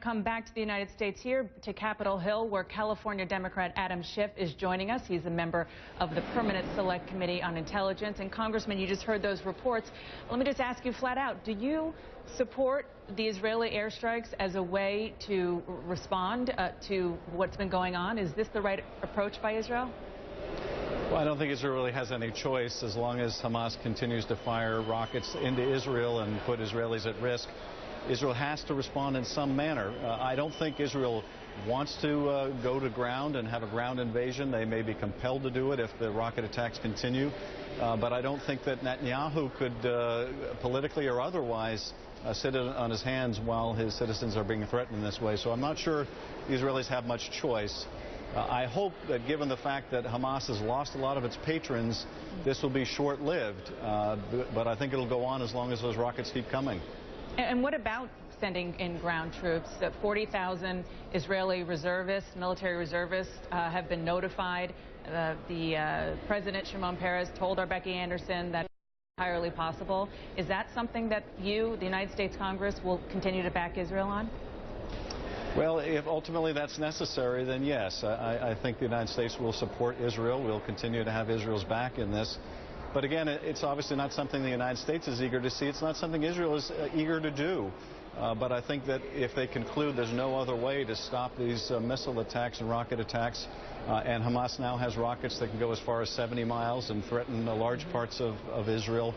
come back to the United States here to Capitol Hill, where California Democrat Adam Schiff is joining us. He's a member of the Permanent Select Committee on Intelligence. And Congressman, you just heard those reports. Let me just ask you flat out, do you support the Israeli airstrikes as a way to respond to what's been going on? Is this the right approach by Israel? Well, I don't think Israel really has any choice as long as Hamas continues to fire rockets into Israel and put Israelis at risk. Israel has to respond in some manner. I don't think Israel wants to go to ground and have a ground invasion. They may be compelled to do it if the rocket attacks continue. But I don't think that Netanyahu could, politically or otherwise, sit on his hands while his citizens are being threatened in this way. So I'm not sure the Israelis have much choice. I hope that given the fact that Hamas has lost a lot of its patrons, this will be short-lived. But I think it'll go on as long as those rockets keep coming. And what about sending in ground troops? 40,000 Israeli reservists, military reservists, have been notified. The President, Shimon Peres, told our Becky Anderson that it's entirely possible. Is that something that you, the United States Congress, will continue to back Israel on? Well, if ultimately that's necessary, then yes. I think the United States will support Israel. We'll continue to have Israel's back in this. But again, it's obviously not something the United States is eager to see. It's not something Israel is eager to do. But I think that if they conclude there's no other way to stop these missile attacks and rocket attacks, and Hamas now has rockets that can go as far as 70 miles and threaten large parts of Israel,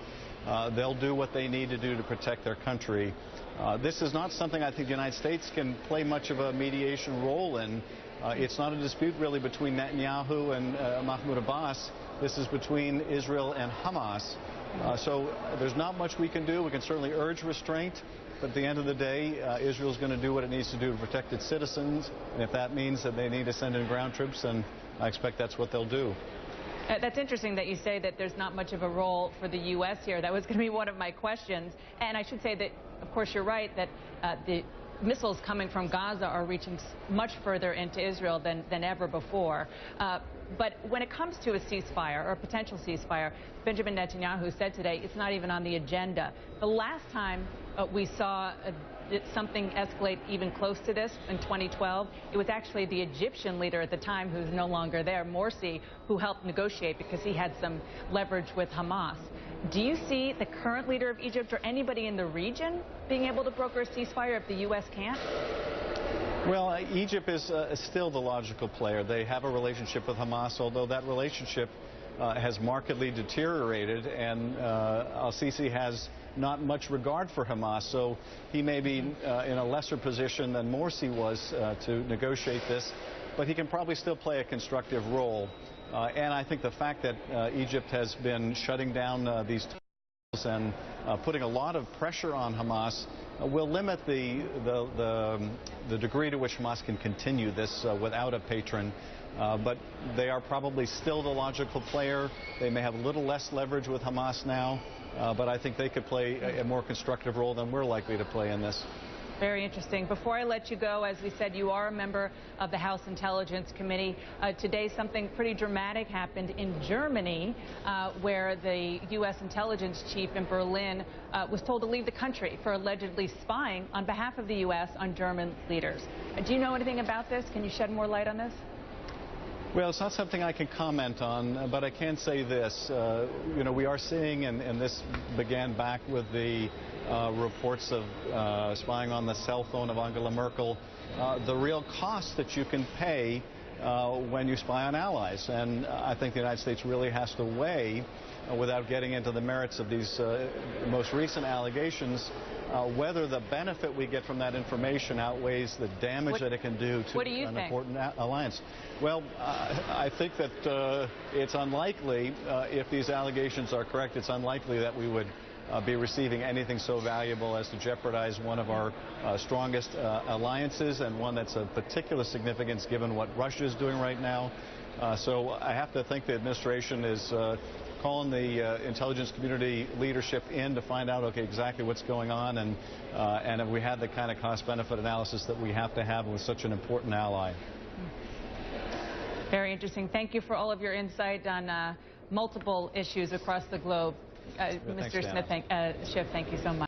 they'll do what they need to do to protect their country. This is not something I think the United States can play much of a mediation role in. It's not a dispute really between Netanyahu and Mahmoud Abbas. This is between Israel and Hamas. So there's not much we can do. We can certainly urge restraint. But at the end of the day, Israel's going to do what it needs to do to protect its citizens. And if that means that they need to send in ground troops, then I expect that's what they'll do. That's interesting that you say that there's not much of a role for the U.S. here. That was going to be one of my questions. And I should say that, of course, you're right that the missiles coming from Gaza are reaching much further into Israel than ever before. But when it comes to a ceasefire or a potential ceasefire, Benjamin Netanyahu said today it's not even on the agenda. The last time we saw something escalate even close to this in 2012, it was actually the Egyptian leader at the time, who's no longer there, Morsi, who helped negotiate because he had some leverage with Hamas. Do you see the current leader of Egypt or anybody in the region being able to broker a ceasefire if the U.S. can't? Well, Egypt is still the logical player. They have a relationship with Hamas, although that relationship has markedly deteriorated, and al-Sisi has not much regard for Hamas, so he may be in a lesser position than Morsi was to negotiate this, but he can probably still play a constructive role. And I think the fact that Egypt has been shutting down these tunnels and putting a lot of pressure on Hamas will limit the degree to which Hamas can continue this without a patron. But they are probably still the logical player. They may have a little less leverage with Hamas now, but I think they could play a more constructive role than we're likely to play in this. Very interesting. Before I let you go, as we said, you are a member of the House Intelligence Committee. Today, something pretty dramatic happened in Germany, where the U.S. intelligence chief in Berlin was told to leave the country for allegedly spying on behalf of the U.S. on German leaders. Do you know anything about this? Can you shed more light on this? Well, it's not something I can comment on, but I can say this. You know, we are seeing, and this began back with the reports of spying on the cell phone of Angela Merkel, the real cost that you can pay when you spy on allies. And I think the United States really has to weigh, without getting into the merits of these most recent allegations, whether the benefit we get from that information outweighs the damage that it can do to an important alliance. Well, I think that it's unlikely, if these allegations are correct, it's unlikely that we would be receiving anything so valuable as to jeopardize one of our strongest alliances, and one that's of particular significance given what Russia is doing right now. So I have to think the administration is calling the intelligence community leadership in to find out, okay, exactly what's going on, and if we had the kind of cost-benefit analysis that we have to have with such an important ally. Very interesting. Thank you for all of your insight on multiple issues across the globe. Mr. Schiff, thank you so much.